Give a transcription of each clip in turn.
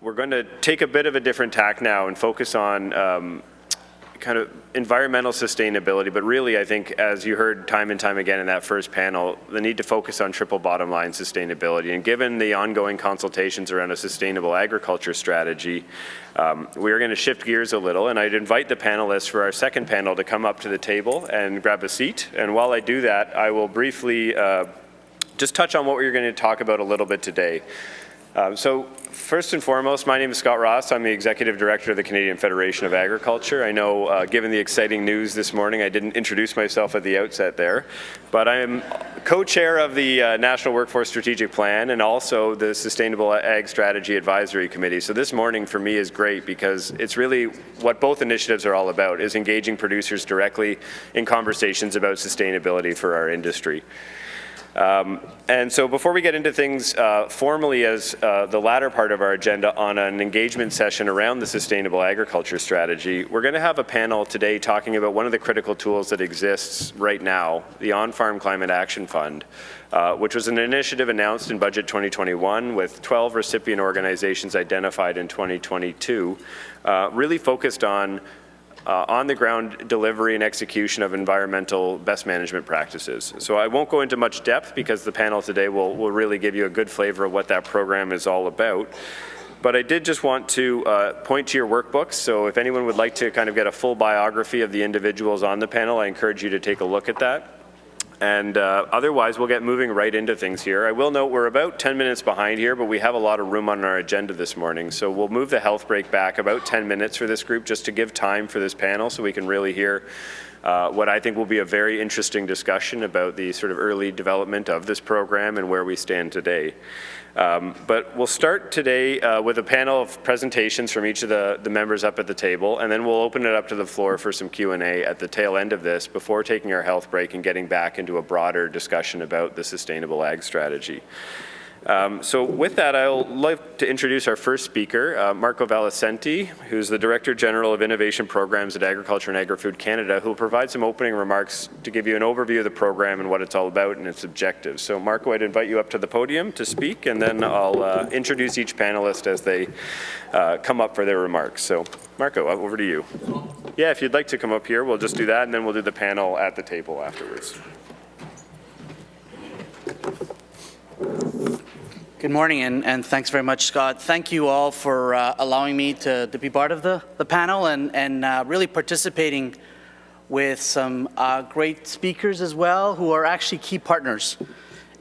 We're going to take a bit of a different tack now and focus on kind of environmental sustainability, but really I think, as you heard time and time again in that first panel, the need to focus on triple bottom line sustainability. And given the ongoing consultations around a sustainable agriculture strategy, we are going to shift gears a little, and I'd invite the panelists for our second panel to come up to the table and grab a seat. And while I do that, I will briefly just touch on what we're going to talk about a little bit today. So first and foremost, my name is Scott Ross. I'm the Executive Director of the Canadian Federation of Agriculture. I know, given the exciting news this morning, I didn't introduce myself at the outset there, but I am co-chair of the National Workforce Strategic Plan and also the Sustainable Ag Strategy Advisory Committee. So this morning for me is great because it's really what both initiatives are all about, is engaging producers directly in conversations about sustainability for our industry. And so before we get into things formally as the latter part of our agenda on an engagement session around the sustainable agriculture strategy, we're going to have a panel today talking about one of the critical tools that exists right now, the On-Farm Climate Action Fund, which was an initiative announced in Budget 2021 with 12 recipient organizations identified in 2022, really focused on the ground delivery and execution of environmental best management practices. So I won't go into much depth because the panel today will really give you a good flavor of what that program is all about. But I did just want to point to your workbooks. So if anyone would like to kind of get a full biography of the individuals on the panel, I encourage you to take a look at that. And otherwise, we'll get moving right into things here. I will note we're about 10 minutes behind here, but we have a lot of room on our agenda this morning. So we'll move the health break back about 10 minutes for this group just to give time for this panel so we can really hear what I think will be a very interesting discussion about the sort of early development of this program and where we stand today. But we'll start today with a panel of presentations from each of the members up at the table, and then we'll open it up to the floor for some Q&A at the tail end of this before taking our health break and getting back into a broader discussion about the sustainable ag strategy. So with that, I'll like to introduce our first speaker, Marco Vallicenti, who's the Director General of Innovation Programs at Agriculture and Agri-Food Canada, who will provide some opening remarks to give you an overview of the program and what it's all about and its objectives. So Marco, I'd invite you up to the podium to speak, and then I'll introduce each panelist as they come up for their remarks. So Marco, over to you. Yeah, if you'd like to come up here, we'll just do that, and then we'll do the panel at the table afterwards. Good morning, and thanks very much, Scott. Thank you all for allowing me to be part of the panel and really participating with some great speakers as well, who are actually key partners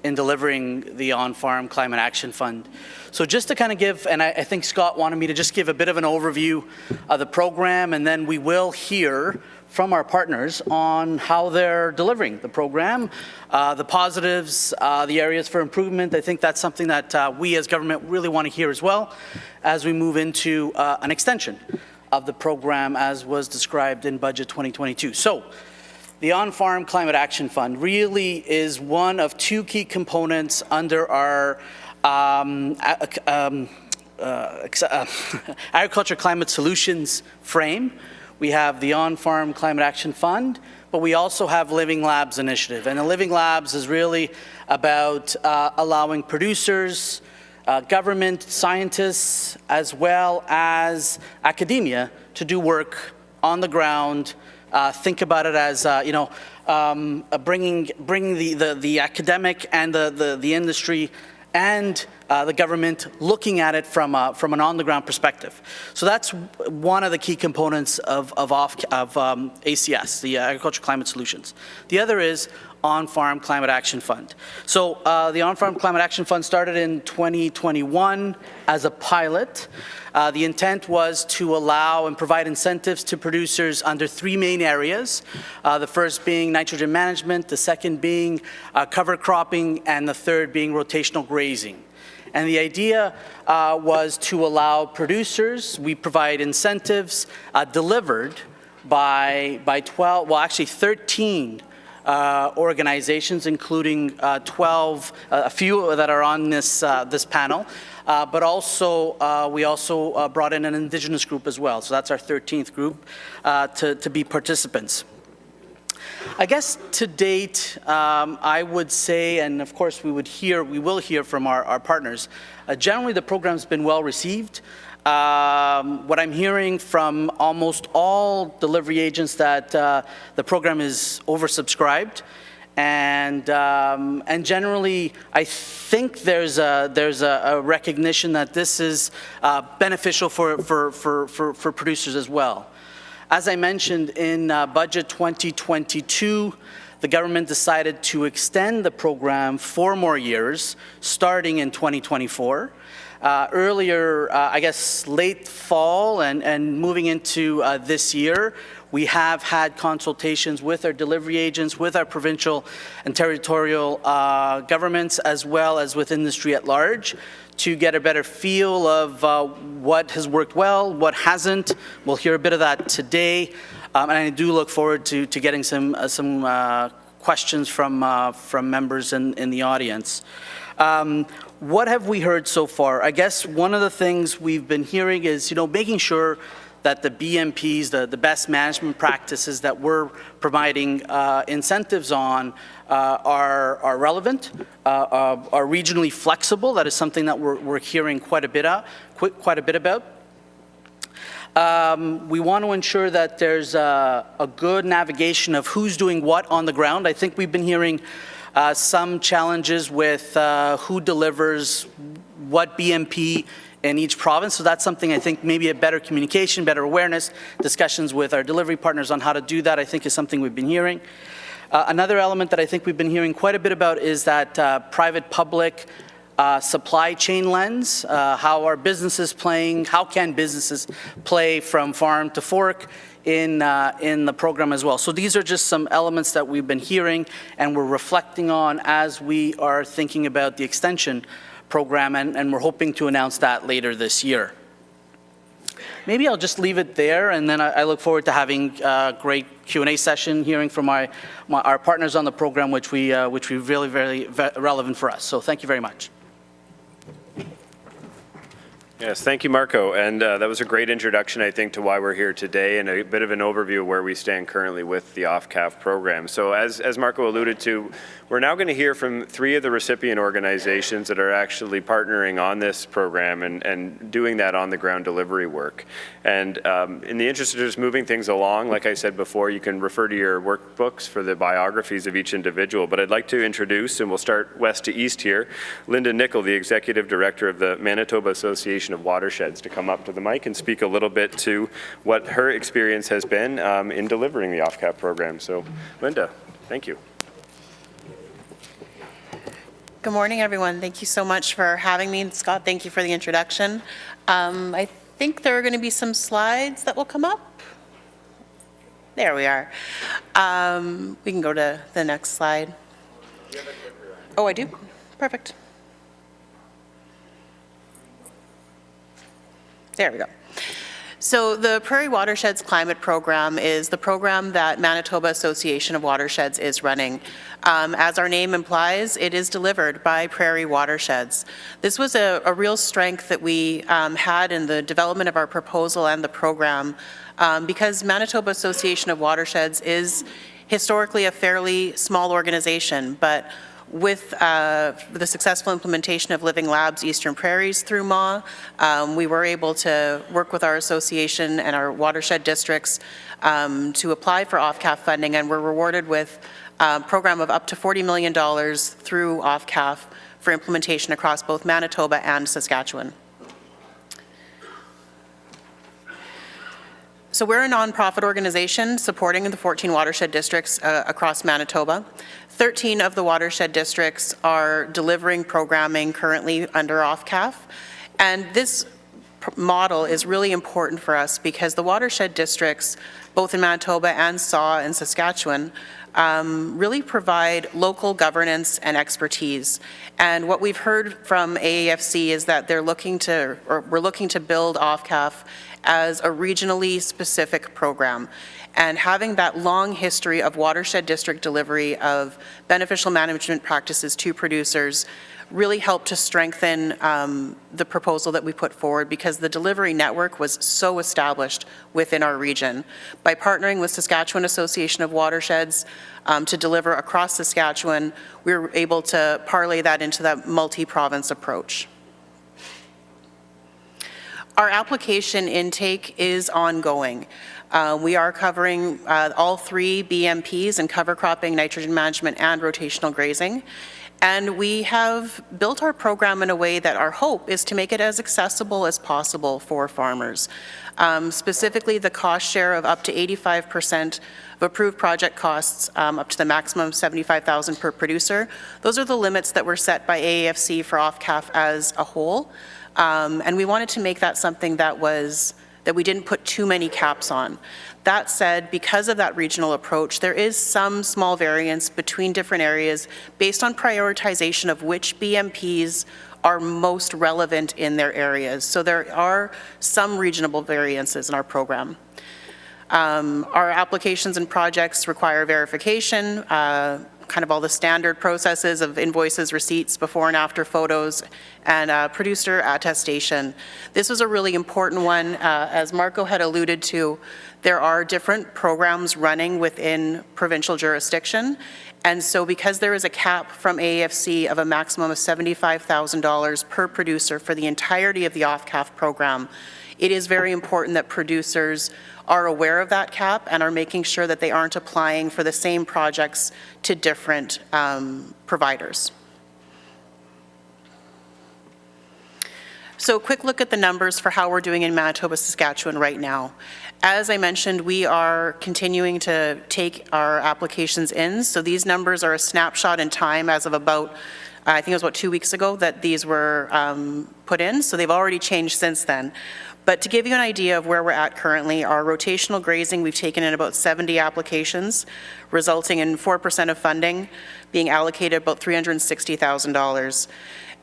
in delivering the On-Farm Climate Action Fund. So just to kind of give, and I think Scott wanted me to just give a bit of an overview of the program, and then we will hear from our partners on how they're delivering the program, the positives, the areas for improvement. I think that's something that we as government really want to hear as well as we move into an extension of the program as was described in Budget 2022. So the On-Farm Climate Action Fund really is one of two key components under our Agriculture Climate Solutions frame. We have the On-Farm Climate Action Fund, but we also have Living Labs initiative. And the Living Labs is really about allowing producers, government, scientists, as well as academia to do work on the ground. Think about it as, bringing the academic and the industry and the government looking at it from an on-the-ground perspective. So that's one of the key components of ACS, the Agriculture Climate Solutions. The other is On-Farm Climate Action Fund. So the On-Farm Climate Action Fund started in 2021 as a pilot. The intent was to allow and provide incentives to producers under three main areas. The first being nitrogen management, the second being cover cropping, and the third being rotational grazing. And the idea was to allow producers, we provide incentives delivered by 13 organizations, including 12, a few that are on this panel, but also we also brought in an Indigenous group as well. So that's our 13th group to be participants. I guess to date, I would say, and of course we will hear from our partners, generally the program's been well received. What I'm hearing from almost all delivery agents that the program is oversubscribed, and generally I think there's a recognition that this is beneficial for producers as well. As I mentioned, in budget 2022, the government decided to extend the program 4 more years, starting in 2024. Earlier, I guess late fall and moving into this year, we have had consultations with our delivery agents, with our provincial and territorial governments, as well as with industry at large, to get a better feel of what has worked well, what hasn't. We'll hear a bit of that today, and I do look forward to getting some questions from members in the audience. What have we heard so far? I guess one of the things we've been hearing is, making sure that the BMPs, the best management practices that we're providing incentives on are relevant, are regionally flexible. That is something that we're hearing quite a bit about. We want to ensure that there's a good navigation of who's doing what on the ground. I think we've been hearing some challenges with who delivers what BMP in each province. So that's something I think maybe a better communication, better awareness, discussions with our delivery partners on how to do that, I think is something we've been hearing. Another element that I think we've been hearing quite a bit about is that private-public supply chain lens. How are businesses playing? How can businesses play from farm to fork in the program as well? So these are just some elements that we've been hearing and we're reflecting on as we are thinking about the extension program, and we're hoping to announce that later this year. Maybe I'll just leave it there, and then I look forward to having a great Q&A session, hearing from our partners on the program, which we really very relevant for us. So thank you very much. Yes, thank you, Marco. And that was a great introduction, I think, to why we're here today, and a bit of an overview of where we stand currently with the OFCAF program. So as Marco alluded to, we're now going to hear from 3 of the recipient organizations that are actually partnering on this program and doing that on-the-ground delivery work. And in the interest of just moving things along, like I said before, you can refer to your workbooks for the biographies of each individual. But I'd like to introduce, and we'll start west to east here, Linda Nickel, the Executive Director of the Manitoba Association of Watersheds, to come up to the mic and speak a little bit to what her experience has been in delivering the OFCAF program. So, Linda, thank you. Good morning, everyone. Thank you so much for having me. Scott, thank you for the introduction. I think there are going to be some slides that will come up. There we are. We can go to the next slide. Oh, I do? Perfect. There we go. So the Prairie Watersheds Climate Program is the program that Manitoba Association of Watersheds is running. As our name implies, it is delivered by Prairie Watersheds. This was a real strength that we had in the development of our proposal and the program, because Manitoba Association of Watersheds is historically a fairly small organization, but with the successful implementation of Living Labs Eastern Prairies through MAW, we were able to work with our association and our watershed districts to apply for OFCAF funding, and we're rewarded with a program of up to $40 million through OFCAF for implementation across both Manitoba and Saskatchewan. So we're a nonprofit organization supporting the 14 watershed districts across Manitoba. 13 of the watershed districts are delivering programming currently under OFCAF. And this model is really important for us because the watershed districts, both in Manitoba and SAW and Saskatchewan, really provide local governance and expertise. And what we've heard from AAFC is that we're looking to build OFCAF as a regionally specific program. And having that long history of watershed district delivery of beneficial management practices to producers really helped to strengthen the proposal that we put forward, because the delivery network was so established within our region. By partnering with Saskatchewan Association of Watersheds, to deliver across Saskatchewan, we were able to parlay that into that multi-province approach. Our application intake is ongoing. We are covering all 3 BMPs in cover cropping, nitrogen management, and rotational grazing. And we have built our program in a way that our hope is to make it as accessible as possible for farmers. Specifically, the cost share of up to 85% of approved project costs, up to the maximum of $75,000 per producer. Those are the limits that were set by AAFC for OFCAF as a whole. And we wanted to make that something that we didn't put too many caps on. That said, because of that regional approach, there is some small variance between different areas based on prioritization of which BMPs are most relevant in their areas. So there are some regional variances in our program. Our applications and projects require verification, kind of all the standard processes of invoices, receipts, before and after photos, and producer attestation. This was a really important one. As Marco had alluded to, there are different programs running within provincial jurisdiction, and so because there is a cap from AFC of a maximum of $75,000 per producer for the entirety of the OFCAF program, it is very important that producers are aware of that cap and are making sure that they aren't applying for the same projects to different providers. So a quick look at the numbers for how we're doing in Manitoba, Saskatchewan right now. As I mentioned, we are continuing to take our applications in. So these numbers are a snapshot in time as of about, I think it was about 2 weeks ago that these were put in. So they've already changed since then. But to give you an idea of where we're at currently, our rotational grazing, we've taken in about 70 applications, resulting in 4% of funding being allocated about $360,000.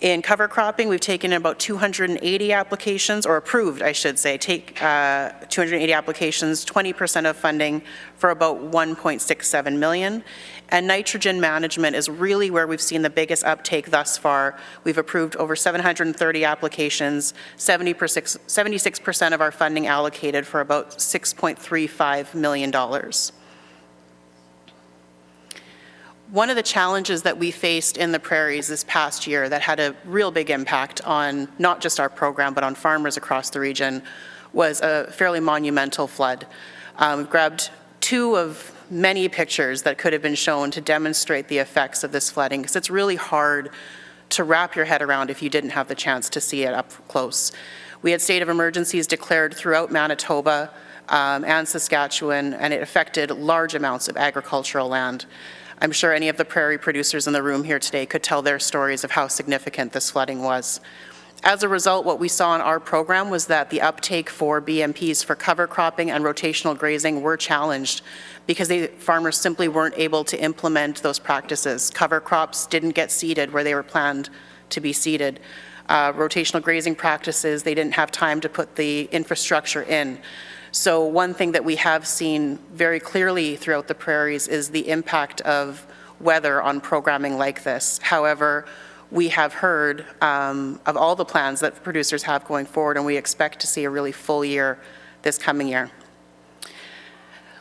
In cover cropping, we've taken in about 280 applications, or approved, I should say, 280 applications, 20% of funding for about $1.67 million. And nitrogen management is really where we've seen the biggest uptake thus far. We've approved over 730 applications, 76% of our funding allocated for about $6.35 million. One of the challenges that we faced in the prairies this past year that had a real big impact on not just our program but on farmers across the region was a fairly monumental flood. We've grabbed 2 of many pictures that could have been shown to demonstrate the effects of this flooding, because it's really hard to wrap your head around if you didn't have the chance to see it up close. We had state of emergencies declared throughout Manitoba and Saskatchewan, and it affected large amounts of agricultural land. I'm sure any of the prairie producers in the room here today could tell their stories of how significant this flooding was. As a result, what we saw in our program was that the uptake for BMPs for cover cropping and rotational grazing were challenged because farmers simply weren't able to implement those practices. Cover crops didn't get seeded where they were planned to be seeded. Rotational grazing practices, they didn't have time to put the infrastructure in. So one thing that we have seen very clearly throughout the prairies is the impact of weather on programming like this. However, we have heard of all the plans that producers have going forward, and we expect to see a really full year this coming year.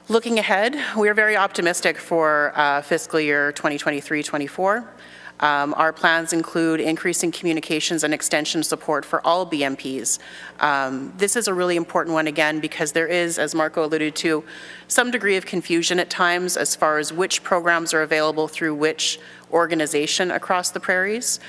Looking ahead, we are very optimistic for fiscal year 2023-24. Our plans include increasing communications and extension support for all BMPs. This is a really important one, again, because there is, as Marco alluded to, some degree of confusion at times as far as which programs are available through which organization across the prairies.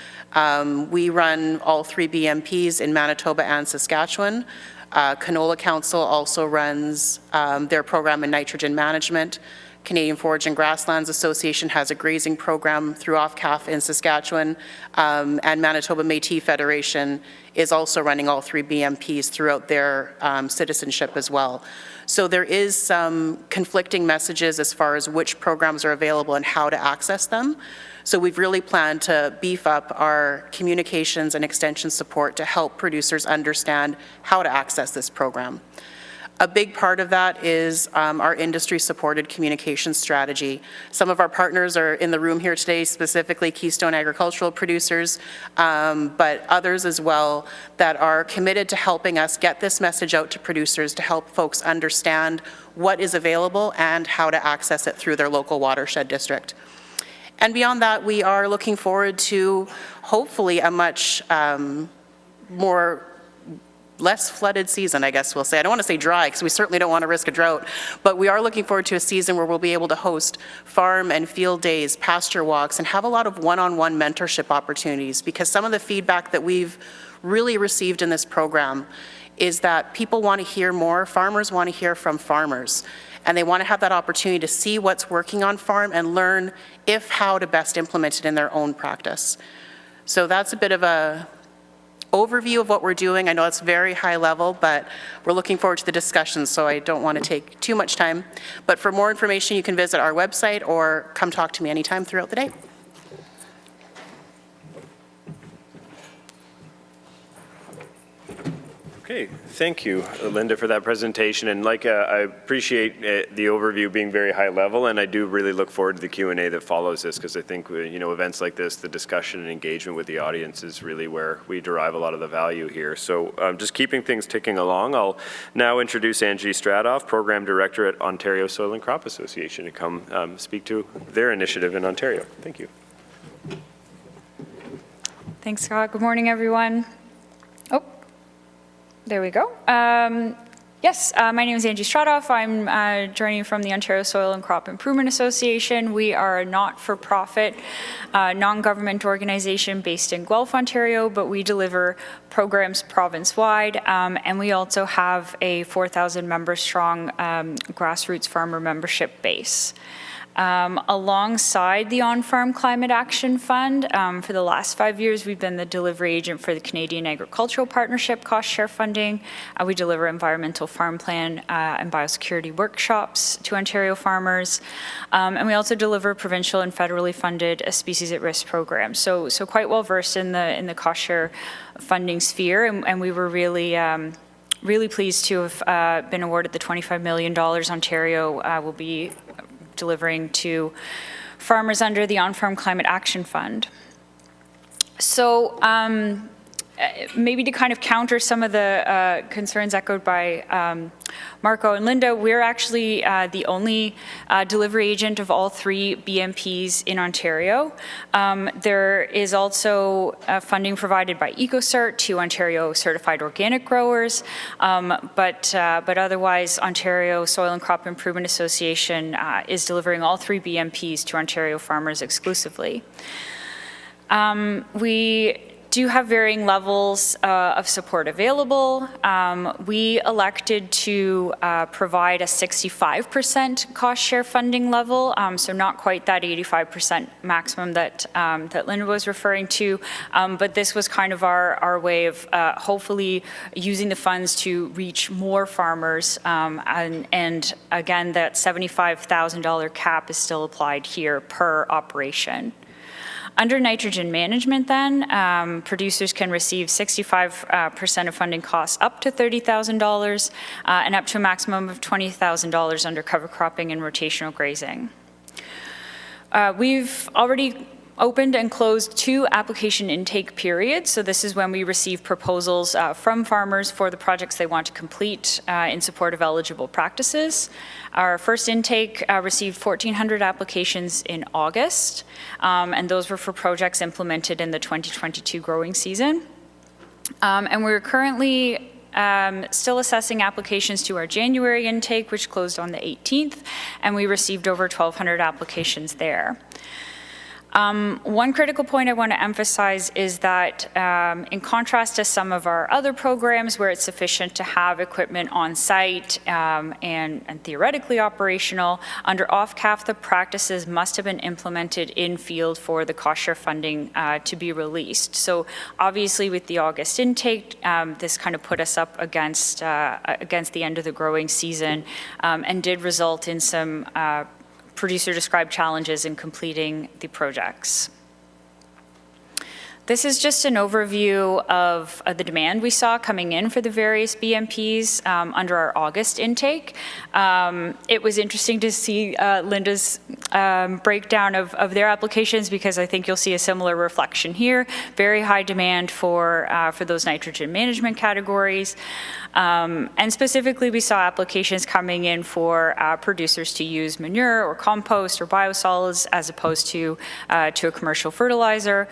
We run all 3 BMPs in Manitoba and Saskatchewan. Canola Council also runs their program in nitrogen management. Canadian Forage and Grasslands Association has a grazing program through OFCAF in Saskatchewan, and Manitoba Métis Federation is also running all 3 BMPs throughout their citizenship as well. So there is some conflicting messages as far as which programs are available and how to access them. So we've really planned to beef up our communications and extension support to help producers understand how to access this program. A big part of that is our industry-supported communication strategy. Some of our partners are in the room here today, specifically Keystone Agricultural Producers, but others as well that are committed to helping us get this message out to producers to help folks understand what is available and how to access it through their local watershed district. And beyond that, we are looking forward to hopefully a much less flooded season, I guess we'll say. I don't want to say dry because we certainly don't want to risk a drought, but we are looking forward to a season where we'll be able to host farm and field days, pasture walks, and have a lot of one-on-one mentorship opportunities, because some of the feedback that we've really received in this program is that people want to hear more, farmers want to hear from farmers, and they want to have that opportunity to see what's working on farm and learn how to best implement it in their own practice. So that's a bit of a overview of what we're doing. I know it's very high level, but we're looking forward to the discussion, so I don't want to take too much time. But for more information, you can visit our website or come talk to me anytime throughout the day. Okay, thank you, Linda, for that presentation. And I appreciate the overview being very high level, and I do really look forward to the Q&A that follows this, because I think events like this, the discussion and engagement with the audience is really where we derive a lot of the value here. So just keeping things ticking along, I'll now introduce Angie Stradoff, Program Director at Ontario Soil and Crop Association, to come speak to their initiative in Ontario. Thank you. Thanks, Scott. Good morning, everyone. There we go. Yes, my name is Angie Stradoff. I'm joining from the Ontario Soil and Crop Improvement Association. We are a not-for-profit, non-government organization based in Guelph, Ontario, but we deliver programs province-wide, and we also have a 4,000 member strong grassroots farmer membership base. Alongside the On-Farm Climate Action Fund, for the last 5 years, we've been the delivery agent for the Canadian Agricultural Partnership cost share funding. We deliver environmental farm plan and biosecurity workshops to Ontario farmers. And we also deliver provincial and federally funded species at risk programs. So quite well versed in the cost share funding sphere, and we were really pleased to have been awarded the $25 million Ontario will be delivering to farmers under the On-Farm Climate Action Fund. So maybe to kind of counter some of the concerns echoed by Marco and Linda, we're actually the only delivery agent of all 3 BMPs in Ontario. There is also funding provided by EcoCert to Ontario certified organic growers, but otherwise Ontario Soil and Crop Improvement Association is delivering all 3 BMPs to Ontario farmers exclusively. We do have varying levels of support available. We elected to provide a 65% cost share funding level, so not quite that 85% maximum that Linda was referring to, but this was kind of our way of hopefully using the funds to reach more farmers, and again, that $75,000 cap is still applied here per operation. Under nitrogen management then, producers can receive 65% of funding costs up to $30,000 and up to a maximum of $20,000 under cover cropping and rotational grazing. We've already opened and closed 2 application intake periods. So this is when we receive proposals from farmers for the projects they want to complete in support of eligible practices. Our first intake received 1,400 applications in August, and those were for projects implemented in the 2022 growing season. And we're currently still assessing applications to our January intake, which closed on the 18th, and we received over 1,200 applications there. One critical point I want to emphasize is that in contrast to some of our other programs where it's sufficient to have equipment on site and theoretically operational, under OFCAF the practices must have been implemented in field for the cost share funding to be released. So obviously with the August intake, this kind of put us up against the end of the growing season and did result in some producer-described challenges in completing the projects. This is just an overview of the demand we saw coming in for the various BMPs under our August intake. It was interesting to see Linda's breakdown of their applications, because I think you'll see a similar reflection here. Very high demand for those nitrogen management categories. And specifically, we saw applications coming in for producers to use manure or compost or biosolids as opposed to a commercial fertilizer,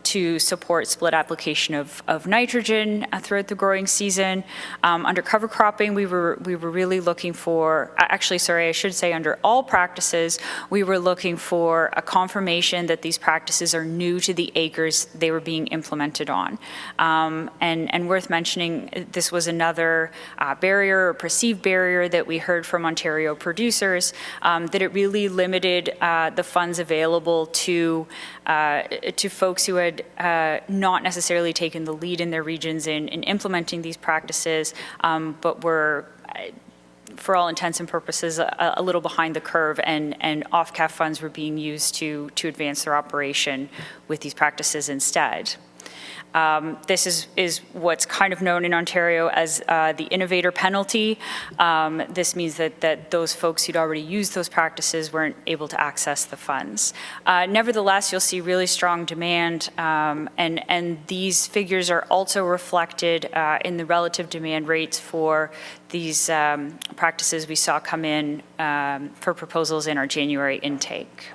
to support split application of nitrogen throughout the growing season. Under cover cropping, we were really looking for, actually, sorry, I should say under all practices, we were looking for a confirmation that these practices are new to the acres they were being implemented on. And worth mentioning, this was another barrier or perceived barrier that we heard from Ontario producers, that it really limited the funds available to folks who had not necessarily taken the lead in their regions in implementing these practices, but were, for all intents and purposes, a little behind the curve, and OFCAF funds were being used to advance their operation with these practices instead. This is what's kind of known in Ontario as the innovator penalty. This means that those folks who'd already used those practices weren't able to access the funds. Nevertheless, you'll see really strong demand, and these figures are also reflected in the relative demand rates for these practices we saw come in for proposals in our January intake.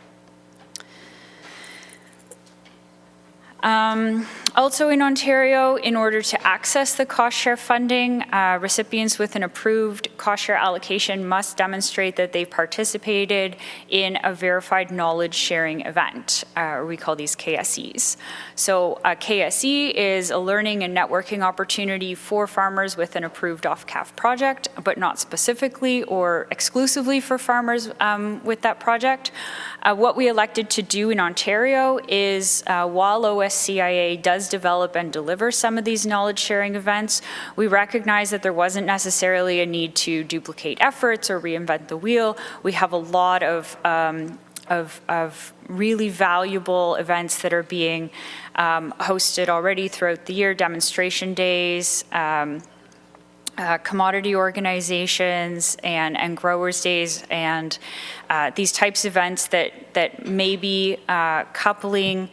Also in Ontario, in order to access the cost share funding, recipients with an approved cost share allocation must demonstrate that they've participated in a verified knowledge sharing event, or we call these KSEs. So a KSE is a learning and networking opportunity for farmers with an approved OFCAF project, but not specifically or exclusively for farmers with that project. What we elected to do in Ontario is, while OSCIA does develop and deliver some of these knowledge sharing events, we recognize that there wasn't necessarily a need to duplicate efforts or reinvent the wheel. We have a lot of really valuable events that are being hosted already throughout the year, demonstration days, commodity organizations and growers days, and these types of events that may be coupling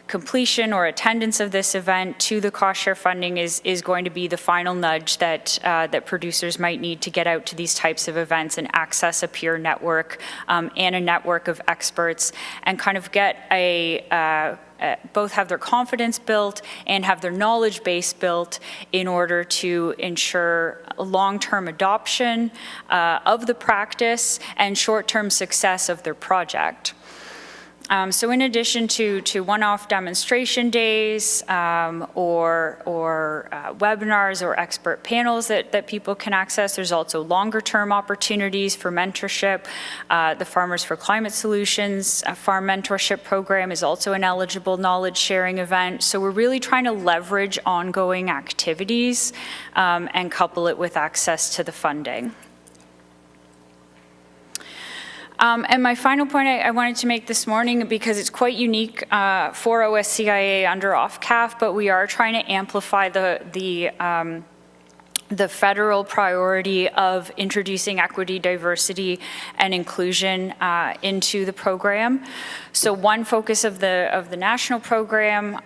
completion or attendance of this event to the cost share funding is going to be the final nudge that producers might need to get out to these types of events and access a peer network and a network of experts, and kind of get both have their confidence built and have their knowledge base built in order to ensure long-term adoption of the practice and short-term success of their project. So in addition to one-off demonstration days or webinars or expert panels that people can access, there's also longer-term opportunities for mentorship. The Farmers for Climate Solutions Farm Mentorship Program is also an eligible knowledge-sharing event. So we're really trying to leverage ongoing activities and couple it with access to the funding. And my final point I wanted to make this morning, because it's quite unique for OSCIA under OFCAF, but we are trying to amplify the federal priority of introducing equity, diversity, and inclusion into the program. So one focus of the national program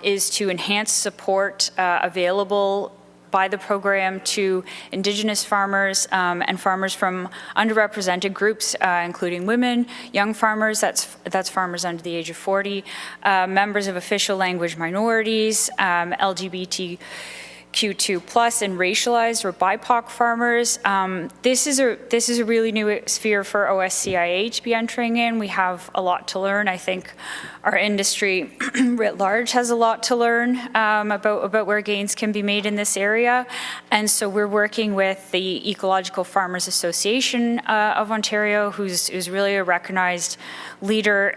is to enhance support available by the program to Indigenous farmers and farmers from underrepresented groups, including women, young farmers, that's farmers under the age of 40, members of official language minorities, LGBTQ2+, and racialized or BIPOC farmers. This is a really new sphere for OSCIA to be entering in. We have a lot to learn. I think our industry writ large has a lot to learn about where gains can be made in this area. And so we're working with the Ecological Farmers Association of Ontario, who's really a recognized leader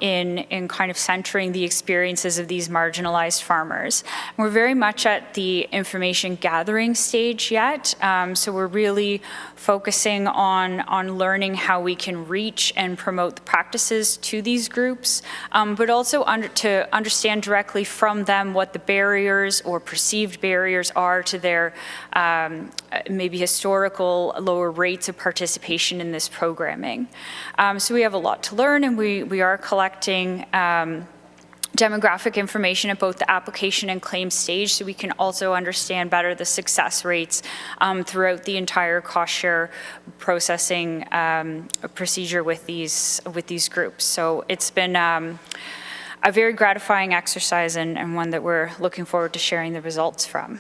in kind of centering the experiences of these marginalized farmers. We're very much at the information gathering stage yet. So we're really focusing on learning how we can reach and promote the practices to these groups, but also to understand directly from them what the barriers or perceived barriers are to their maybe historical lower rates of participation in this programming. So we have a lot to learn, and we are collecting demographic information at both the application and claim stage, so we can also understand better the success rates throughout the entire cost share processing procedure with these groups. So it's been a very gratifying exercise, and one that we're looking forward to sharing the results from.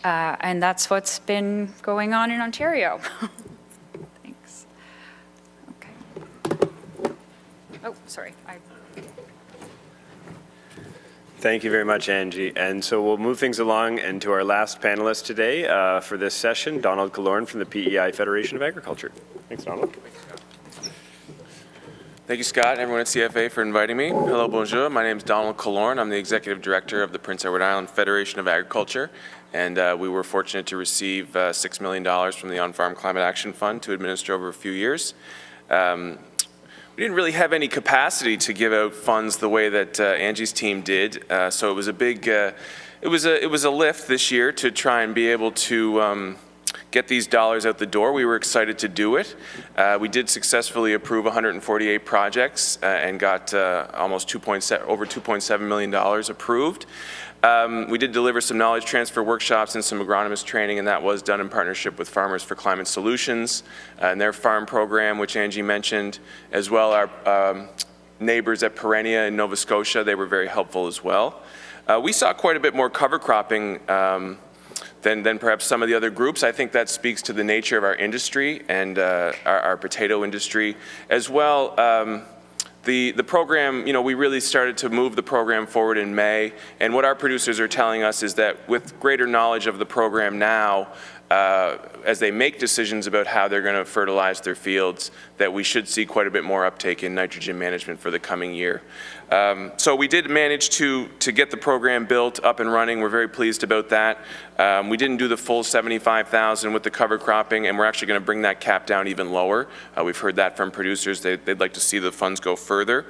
And that's what's been going on in Ontario. Thanks. Okay. Oh, sorry. Thank you very much, Angie. And so we'll move things along and to our last panelist today for this session, Donald Killorn from the PEI Federation of Agriculture. Thanks, Donald. Thank you, Scott, and everyone at CFA for inviting me. Hello, bonjour. My name is Donald Killorn. I'm the Executive Director of the Prince Edward Island Federation of Agriculture, and we were fortunate to receive $6 million from the On-Farm Climate Action Fund to administer over a few years. We didn't really have any capacity to give out funds the way that Angie's team did, so it was a big, it was a lift this year to try and be able to get these dollars out the door. We were excited to do it. We did successfully approve 148 projects and got almost over $2.7 million approved. We did deliver some knowledge transfer workshops and some agronomist training, and that was done in partnership with Farmers for Climate Solutions and their farm program, which Angie mentioned, as well our neighbors at Perennia in Nova Scotia. They were very helpful as well. We saw quite a bit more cover cropping than perhaps some of the other groups. I think that speaks to the nature of our industry and our potato industry as well. The program, you know, we really started to move the program forward in May, and what our producers are telling us is that with greater knowledge of the program now, as they make decisions about how they're going to fertilize their fields, that we should see quite a bit more uptake in nitrogen management for the coming year. So we did manage to get the program built, up and running. We're very pleased about that. We didn't do the full 75,000 with the cover cropping, and we're actually going to bring that cap down even lower. We've heard that from producers. They'd like to see the funds go further.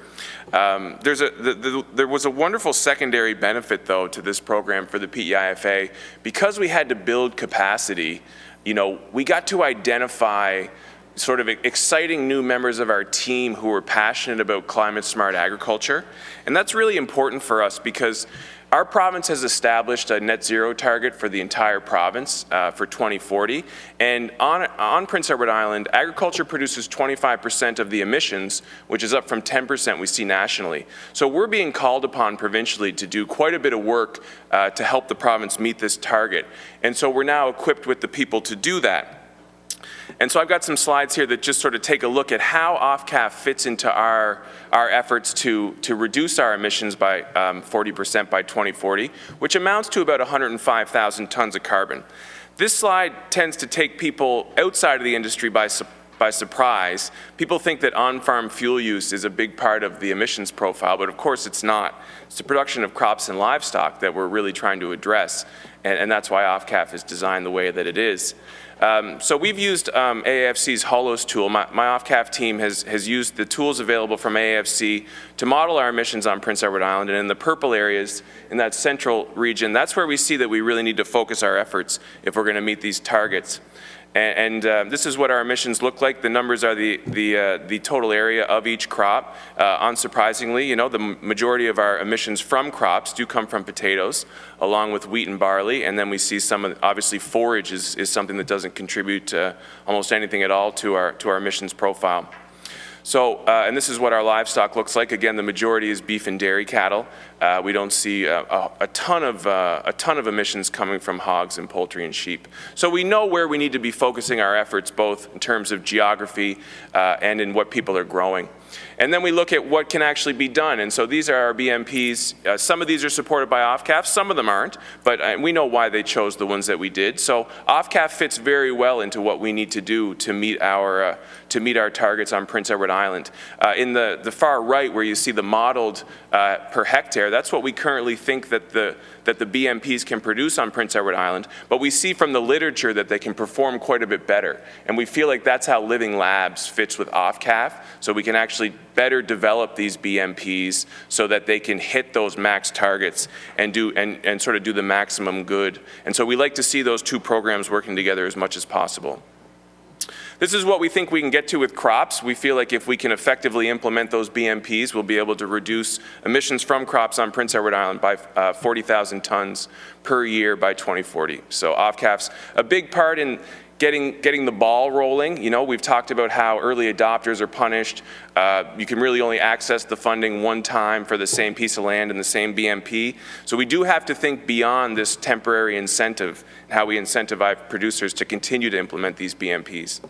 There was a wonderful secondary benefit, though, to this program for the PEIFA. Because we had to build capacity, you know, we got to identify sort of exciting new members of our team who were passionate about climate-smart agriculture. And that's really important for us because our province has established a net zero target for the entire province for 2040. And on Prince Edward Island, agriculture produces 25% of the emissions, which is up from 10% we see nationally. So we're being called upon provincially to do quite a bit of work to help the province meet this target. And so we're now equipped with the people to do that. And so I've got some slides here that just sort of take a look at how OFCAF fits into our efforts to reduce our emissions by 40% by 2040, which amounts to about 105,000 tons of carbon. This slide tends to take people outside of the industry by surprise. People think that on-farm fuel use is a big part of the emissions profile, but of course it's not. It's the production of crops and livestock that we're really trying to address, and that's why OFCAF is designed the way that it is. So we've used AAFC's Hollows tool. My OFCAF team has used the tools available from AAFC to model our emissions on Prince Edward Island, and in the purple areas, in that central region, that's where we see that we really need to focus our efforts if we're going to meet these targets. And this is what our emissions look like. The numbers are the total area of each crop. Unsurprisingly, you know, the majority of our emissions from crops do come from potatoes, along with wheat and barley. And then we see some of, obviously, forage is something that doesn't contribute almost anything at all to our emissions profile. So, and this is what our livestock looks like. Again, the majority is beef and dairy cattle. We don't see a ton of emissions coming from hogs and poultry and sheep. So we know where we need to be focusing our efforts, both in terms of geography and in what people are growing. And then we look at what can actually be done. And so these are our BMPs. Some of these are supported by OFCAF, some of them aren't, but we know why they chose the ones that we did. So OFCAF fits very well into what we need to do to meet our targets on Prince Edward Island. In the far right, where you see the modeled per hectare, that's what we currently think that the BMPs can produce on Prince Edward Island, but we see from the literature that they can perform quite a bit better. And we feel like that's how Living Labs fits with OFCAF, so we can actually better develop these BMPs so that they can hit those max targets and sort of do the maximum good. And so we like to see those two programs working together as much as possible. This is what we think we can get to with crops. We feel like if we can effectively implement those BMPs, we'll be able to reduce emissions from crops on Prince Edward Island by 40,000 tons per year by 2040. So OFCAF's a big part in getting the ball rolling. You know, we've talked about how early adopters are punished. You can really only access the funding one time for the same piece of land and the same BMP. So we do have to think beyond this temporary incentive, how we incentivize producers to continue to implement these BMPs.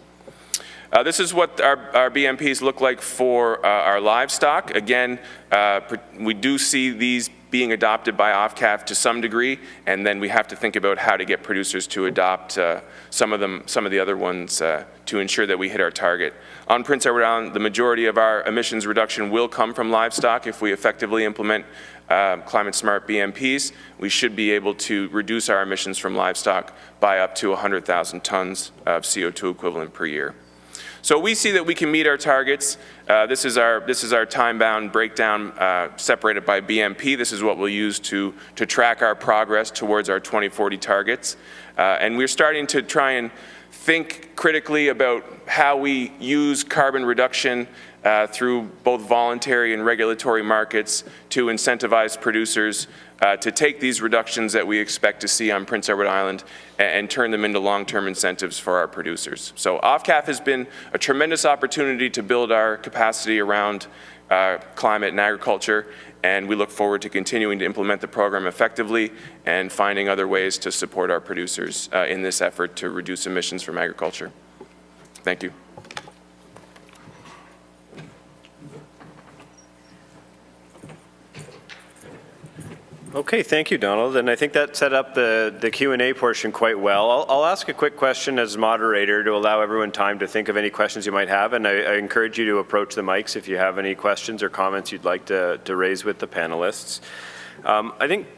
This is what our BMPs look like for our livestock. Again, we do see these being adopted by OFCAF to some degree, and then we have to think about how to get producers to adopt some of the other ones to ensure that we hit our target. On Prince Edward Island, the majority of our emissions reduction will come from livestock. If we effectively implement climate-smart BMPs, we should be able to reduce our emissions from livestock by up to 100,000 tons of CO2 equivalent per year. So we see that we can meet our targets. This is our time-bound breakdown separated by BMP. This is what we'll use to track our progress towards our 2040 targets. And we're starting to try and think critically about how we use carbon reduction through both voluntary and regulatory markets to incentivize producers to take these reductions that we expect to see on Prince Edward Island and turn them into long-term incentives for our producers. So OFCAF has been a tremendous opportunity to build our capacity around climate and agriculture, and we look forward to continuing to implement the program effectively and finding other ways to support our producers in this effort to reduce emissions from agriculture. Thank you. Okay, thank you, Donald. And I think that set up the Q&A portion quite well. I'll ask a quick question as moderator to allow everyone time to think of any questions you might have. And I encourage you to approach the mics if you have any questions or comments you'd like to raise with the panelists. I think,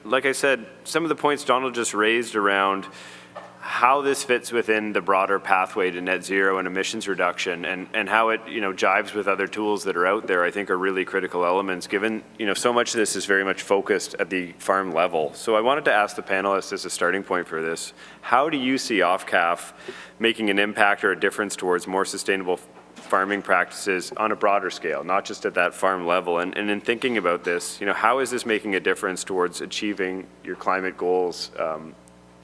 like I said, some of the points Donald just raised around how this fits within the broader pathway to net zero and emissions reduction and how it, jives with other tools that are out there, I think are really critical elements given, so much of this is very much focused at the farm level. So I wanted to ask the panelists as a starting point for this, how do you see OFCAF making an impact or a difference towards more sustainable farming practices on a broader scale, not just at that farm level? And in thinking about this, how is this making a difference towards achieving your climate goals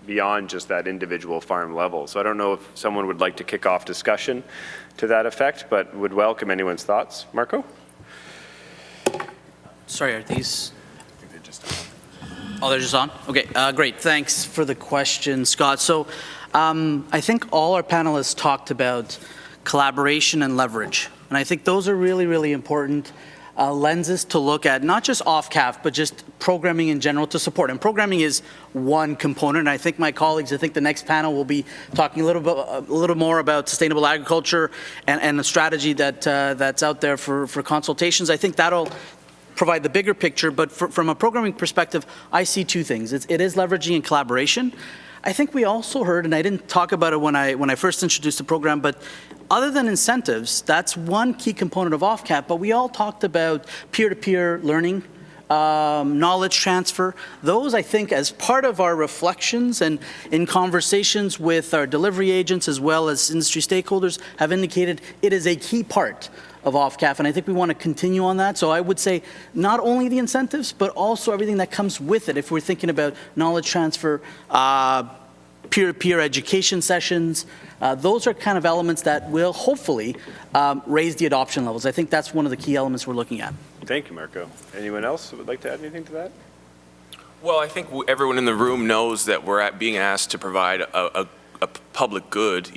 beyond just that individual farm level? So I don't know if someone would like to kick off discussion to that effect, but would welcome anyone's thoughts. Marco? Sorry, are these? Oh, they're just on? Okay, great. Thanks for the question, Scott. So I think all our panelists talked about collaboration and leverage. And I think those are really, really important lenses to look at, not just OFCAF, but just programming in general to support. And programming is one component. And I think my colleagues, I think the next panel will be talking a little more about sustainable agriculture and the strategy that's out there for consultations. I think that'll provide the bigger picture. But from a programming perspective, I see two things. It is leveraging and collaboration. I think we also heard, and I didn't talk about it when I first introduced the program, but other than incentives, that's one key component of OFCAF, but we all talked about peer-to-peer learning, knowledge transfer. Those, I think, as part of our reflections and in conversations with our delivery agents as well as industry stakeholders, have indicated it is a key part of OFCAF, and I think we want to continue on that. So I would say not only the incentives, but also everything that comes with it. If we're thinking about knowledge transfer, peer-to-peer education sessions, those are kind of elements that will hopefully raise the adoption levels. I think that's one of the key elements we're looking at. Thank you, Marco. Anyone else who would like to add anything to that? Well, I think everyone in the room knows that we're being asked to provide a public good,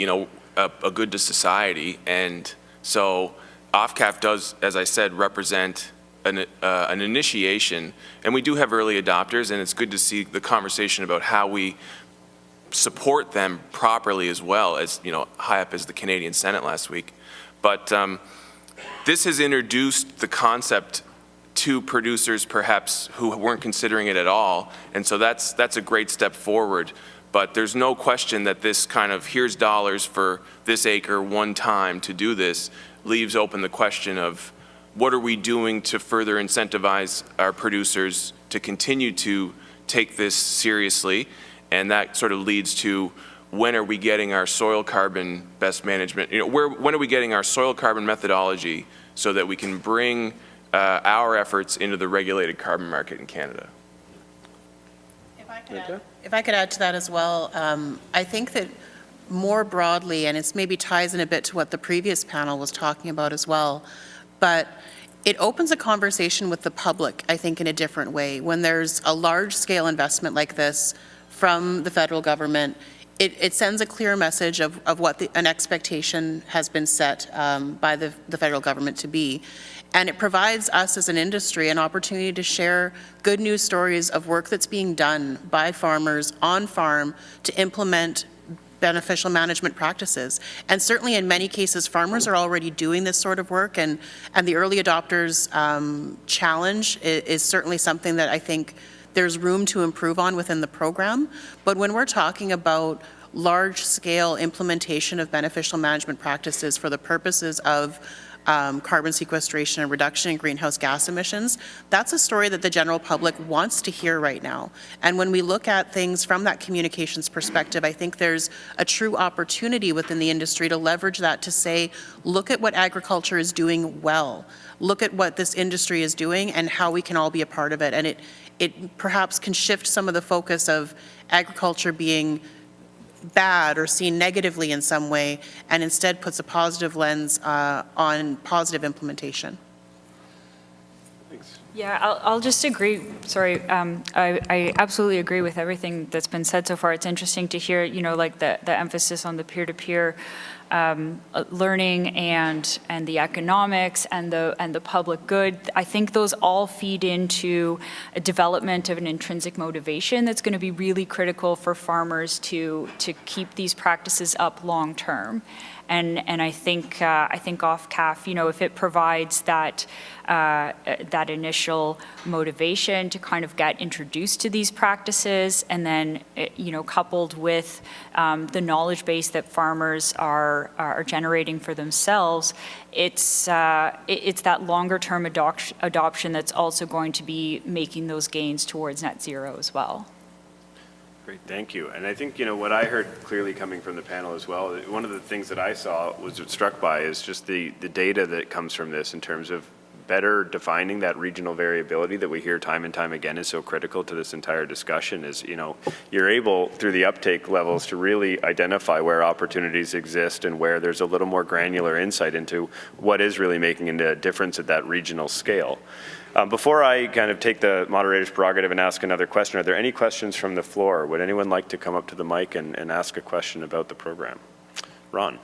a good to society, and so OFCAF does, as I said, represent an initiation, and we do have early adopters, and it's good to see the conversation about how we support them properly as well as, high up as the Canadian Senate last week. But this has introduced the concept to producers perhaps who weren't considering it at all, and so that's a great step forward. But there's no question that this kind of here's dollars for this acre one time to do this leaves open the question of what are we doing to further incentivize our producers to continue to take this seriously, and that sort of leads to when are we getting our soil carbon best management, when are we getting our soil carbon methodology so that we can bring our efforts into the regulated carbon market in Canada. If I could add to that as well, I think that more broadly, and it's maybe ties in a bit to what the previous panel was talking about as well, but it opens a conversation with the public, I think, in a different way. When there's a large-scale investment like this from the federal government, it sends a clear message of what an expectation has been set by the federal government to be. And it provides us as an industry an opportunity to share good news stories of work that's being done by farmers on farm to implement beneficial management practices. And certainly in many cases, farmers are already doing this sort of work, and the early adopters challenge is certainly something that I think there's room to improve on within the program. But when we're talking about large-scale implementation of beneficial management practices for the purposes of carbon sequestration and reduction in greenhouse gas emissions, that's a story that the general public wants to hear right now. And when we look at things from that communications perspective, I think there's a true opportunity within the industry to leverage that to say, look at what agriculture is doing well. Look at what this industry is doing and how we can all be a part of it. And it perhaps can shift some of the focus of agriculture being bad or seen negatively in some way, and instead puts a positive lens on positive implementation. Thanks. Yeah, I'll just agree. Sorry, I absolutely agree with everything that's been said so far. It's interesting to hear, like the emphasis on the peer-to-peer learning and the economics and the public good. I think those all feed into a development of an intrinsic motivation that's going to be really critical for farmers to keep these practices up long term. And I think OFCAF, if it provides that initial motivation to kind of get introduced to these practices, and then coupled with the knowledge base that farmers are generating for themselves, it's that longer term adoption that's also going to be making those gains towards net zero as well. Great, thank you. And I think, what I heard clearly coming from the panel as well, one of the things that I was struck by is just the data that comes from this in terms of better defining that regional variability that we hear time and time again is so critical to this entire discussion. Is, you're able through the uptake levels to really identify where opportunities exist and where there's a little more granular insight into what is really making a difference at that regional scale. Before I kind of take the moderator's prerogative and ask another question, are there any questions from the floor? Would anyone like to come up to the mic and ask a question about the program? Ron.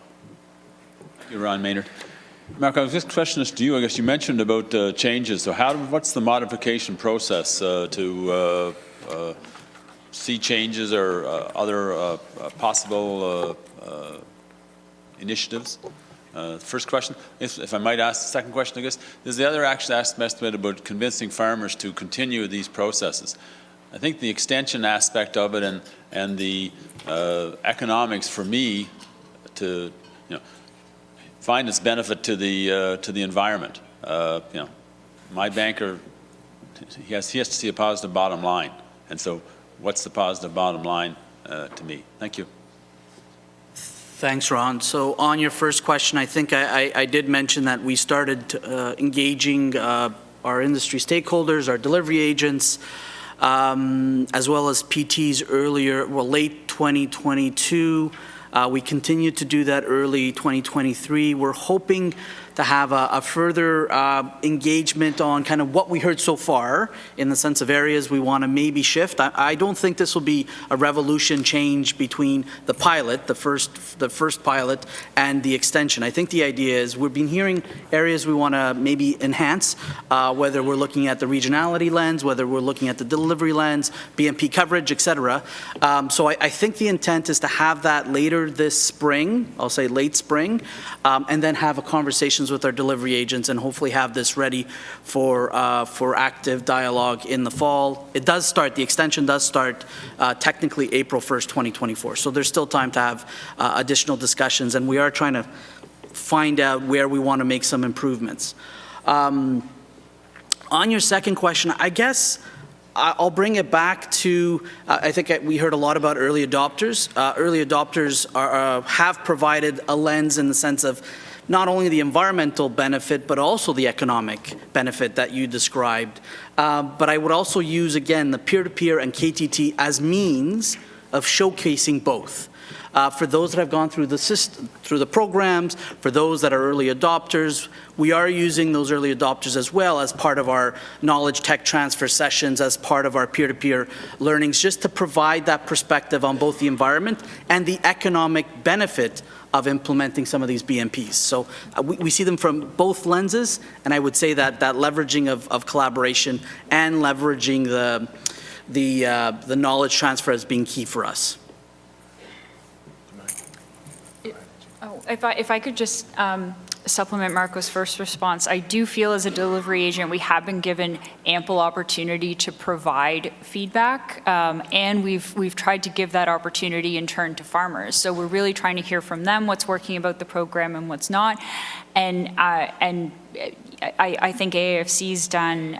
Thank you, Ron Maynard. Mark, I was just questioning this to you. I guess you mentioned about changes. So what's the modification process to see changes or other possible initiatives? First question. If I might ask the second question, I guess, there's the other aspect about convincing farmers to continue these processes. I think the extension aspect of it and the economics for me to find its benefit to the environment. My banker, he has to see a positive bottom line, and so what's the positive bottom line to me? Thank you. Thanks, Ron. So on your first question, I think I did mention that we started engaging our industry stakeholders, our delivery agents, as well as PTs late 2022. We continue to do that early 2023. We're hoping to have a further engagement on kind of what we heard so far in the sense of areas we want to maybe shift. I don't think this will be a revolution change between the pilot, the first pilot, and the extension. I think the idea is we've been hearing areas we want to maybe enhance, whether we're looking at the regionality lens, whether we're looking at the delivery lens, BMP coverage, et cetera. So I think the intent is to have that later this spring, I'll say late spring, and then have a conversation conversations with our delivery agents and hopefully have this ready for active dialogue in the fall. It does start, the extension does start technically April 1st, 2024. So there's still time to have additional discussions, and we are trying to find out where we want to make some improvements. On your second question, I guess I'll bring it back to, I think we heard a lot about early adopters. Early adopters have provided a lens in the sense of not only the environmental benefit, but also the economic benefit that you described. But I would also use, again, the peer-to-peer and KTT as means of showcasing both. For those that have gone through the system, through the programs, for those that are early adopters, we are using those early adopters as well as part of our knowledge tech transfer sessions, as part of our peer-to-peer learnings, just to provide that perspective on both the environment and the economic benefit of implementing some of these BMPs. So we see them from both lenses, and I would say that that leveraging of collaboration and leveraging the knowledge transfer as being key for us. If I could just supplement Marco's first response, I do feel as a delivery agent we have been given ample opportunity to provide feedback, and we've tried to give that opportunity in turn to farmers. So we're really trying to hear from them what's working about the program and what's not, and I think AAFC's done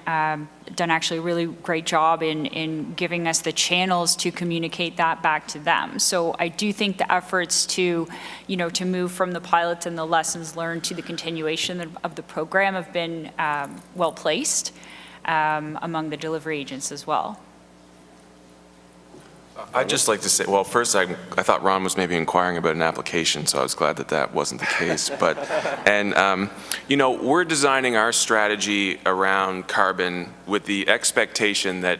actually a really great job in giving us the channels to communicate that back to them. So I do think the efforts to move from the pilots and the lessons learned to the continuation of the program have been well placed among the delivery agents as well. I'd just like to say, well, first, I thought Ron was maybe inquiring about an application, so I was glad that that wasn't the case. But, we're designing our strategy around carbon with the expectation that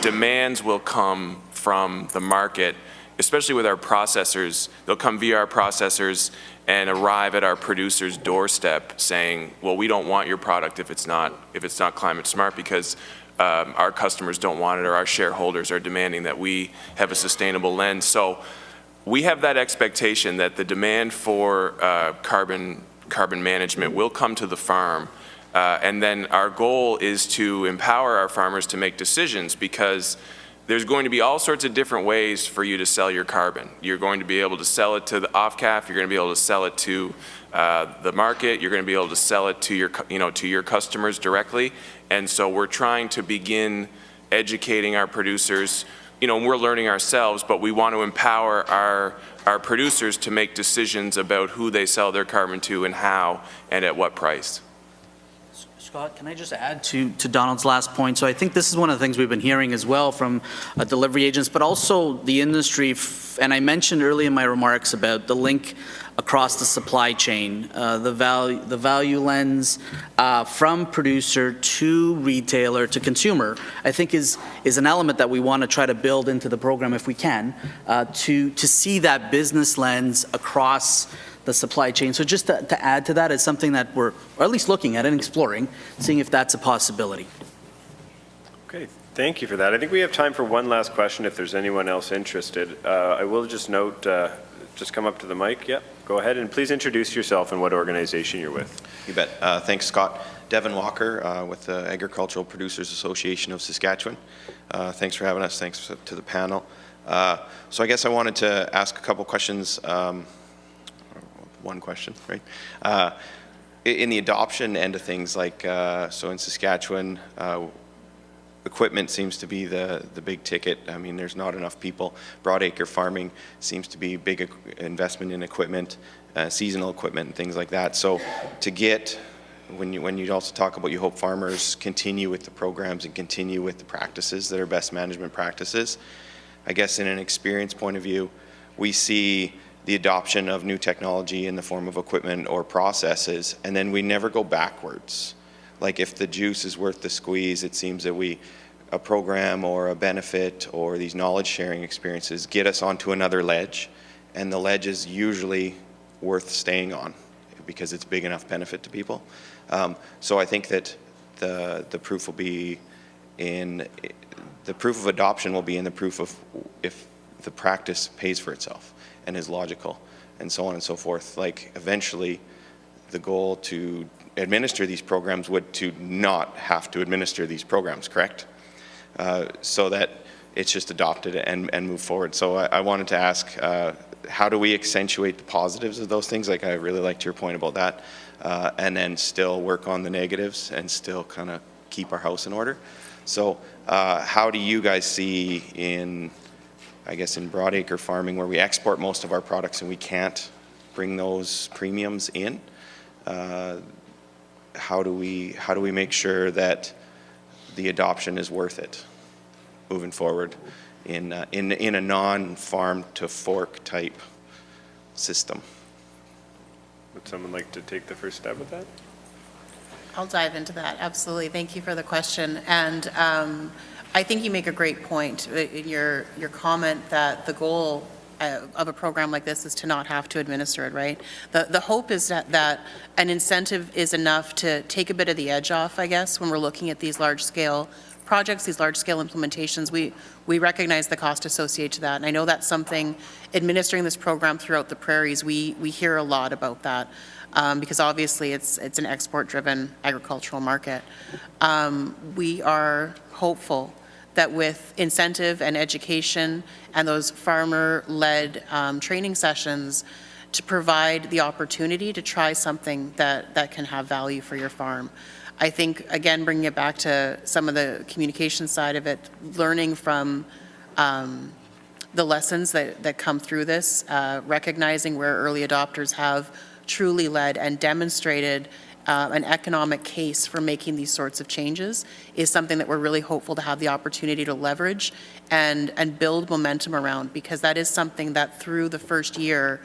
demands will come from the market, especially with our processors. They'll come via our processors and arrive at our producer's doorstep saying, well, we don't want your product if it's not climate smart, because our customers don't want it, or our shareholders are demanding that we have a sustainable lens. So we have that expectation that the demand for carbon management will come to the farm, and then our goal is to empower our farmers to make decisions, because there's going to be all sorts of different ways for you to sell your carbon. You're going to be able to sell it to the OFCAF, you're going to be able to sell it to the market, you're going to be able to sell it to your customers directly. And so we're trying to begin educating our producers. We're learning ourselves, but we want to empower our producers to make decisions about who they sell their carbon to and how and at what price. Scott, can I just add to Donald's last point? So I think this is one of the things we've been hearing as well from delivery agents, but also the industry. And I mentioned early in my remarks about the link across the supply chain, the value lens from producer to retailer to consumer, I think is an element that we want to try to build into the program if we can, to see that business lens across the supply chain. So just to add to that, it's something that we're or at least looking at and exploring, seeing if that's a possibility. Okay, thank you for that. I think we have time for one last question if there's anyone else interested. I will just note, just come up to the mic. Yep, go ahead and please introduce yourself and what organization you're with. You bet. Thanks, Scott. Devin Walker with the Agricultural Producers Association of Saskatchewan. Thanks for having us. Thanks to the panel. So I guess I wanted to ask a couple questions. One question, right? In the adoption end of things, like so in Saskatchewan, equipment seems to be the big ticket. I mean, there's not enough people. Broadacre farming seems to be big investment in equipment, seasonal equipment, and things like that. So to get, when you also talk about you hope farmers continue with the programs and continue with the practices that are best management practices, I guess in an experience point of view, we see the adoption of new technology in the form of equipment or processes, and then we never go backwards. Like if the juice is worth the squeeze, it seems that a program or a benefit or these knowledge sharing experiences get us onto another ledge, and the ledge is usually worth staying on because it's big enough benefit to people. So I think that the proof will be in, the proof of adoption will be in the proof of if the practice pays for itself and is logical and so on and so forth. Like eventually the goal to administer these programs would to not have to administer these programs, correct? So that it's just adopted and move forward. So I wanted to ask, how do we accentuate the positives of those things? Like, I really liked your point about that. And then still work on the negatives and still kind of keep our house in order. So how do you guys see in, I guess, in broadacre farming, where we export most of our products and we can't bring those premiums in? How do we make sure that the adoption is worth it moving forward in a non-farm to fork type system? Would someone like to take the first stab at that? I'll dive into that, absolutely. Thank you for the question. And I think you make a great point in your comment that the goal of a program like this is to not have to administer it, right? The hope is that an incentive is enough to take a bit of the edge off, I guess, when we're looking at these large-scale projects, these large-scale implementations. We recognize the cost associated to that, and I know that's something, administering this program throughout the prairies, we hear a lot about that, because obviously it's an export-driven agricultural market. We are hopeful that with incentive and education and those farmer-led training sessions, to provide the opportunity to try something that can have value for your farm. I think, again, bringing it back to some of the communication side of it, learning from the lessons that come through this, recognizing where early adopters have truly led and demonstrated an economic case for making these sorts of changes is something that we're really hopeful to have the opportunity to leverage and build momentum around, because that is something that through the first year,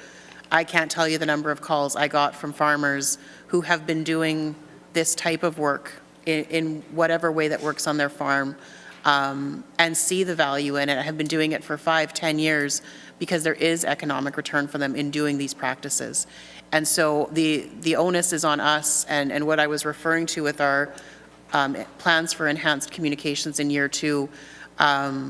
I can't tell you the number of calls I got from farmers who have been doing this type of work in whatever way that works on their farm, and see the value in it. I have been doing it for 5-10 years because there is economic return for them in doing these practices. And so the onus is on us, and what I was referring to with our plans for enhanced communications in year 2,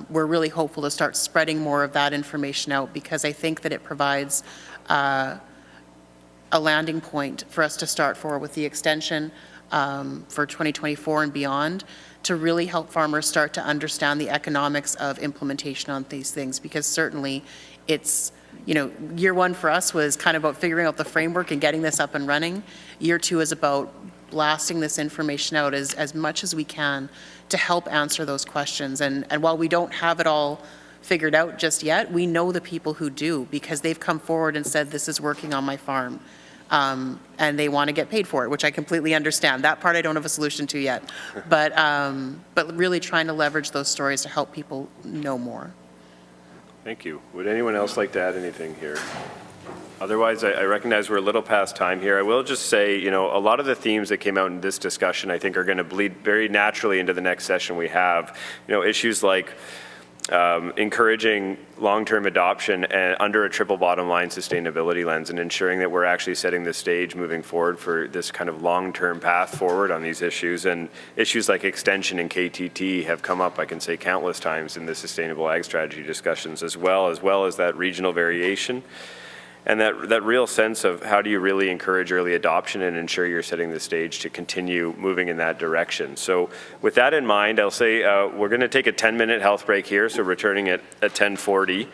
we're really hopeful to start spreading more of that information out, because I think that it provides a landing point for us to start forward with the extension for 2024 and beyond, to really help farmers start to understand the economics of implementation on these things, because certainly it's, you know, year 1 for us was kind of about figuring out the framework and getting this up and running. Year 2 is about blasting this information out as much as we can to help answer those questions. And while we don't have it all figured out just yet, we know the people who do, because they've come forward and said, this is working on my farm. And they want to get paid for it, which I completely understand. That part I don't have a solution to yet. But really trying to leverage those stories to help people know more. Thank you. Would anyone else like to add anything here? Otherwise, I recognize we're a little past time here. I will just say, you know, a lot of the themes that came out in this discussion, I think, are going to bleed very naturally into the next session we have. You know, issues like encouraging long-term adoption under a triple bottom line sustainability lens, and ensuring that we're actually setting the stage moving forward for this kind of long-term path forward on these issues. And issues like extension and KTT have come up, I can say, countless times in the sustainable ag strategy discussions, as well as that regional variation. And that real sense of how do you really encourage early adoption and ensure you're setting the stage to continue moving in that direction. So with that in mind, I'll say we're going to take a 10-minute health break here, so returning at 10:40.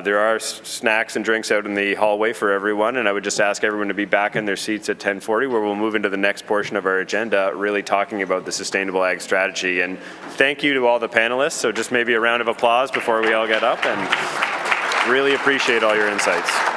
There are snacks and drinks out in the hallway for everyone, and I would just ask everyone to be back in their seats at 10:40, where we'll move into the next portion of our agenda, really talking about the sustainable ag strategy. And thank you to all the panelists. So just maybe a round of applause before we all get up, and really appreciate all your insights.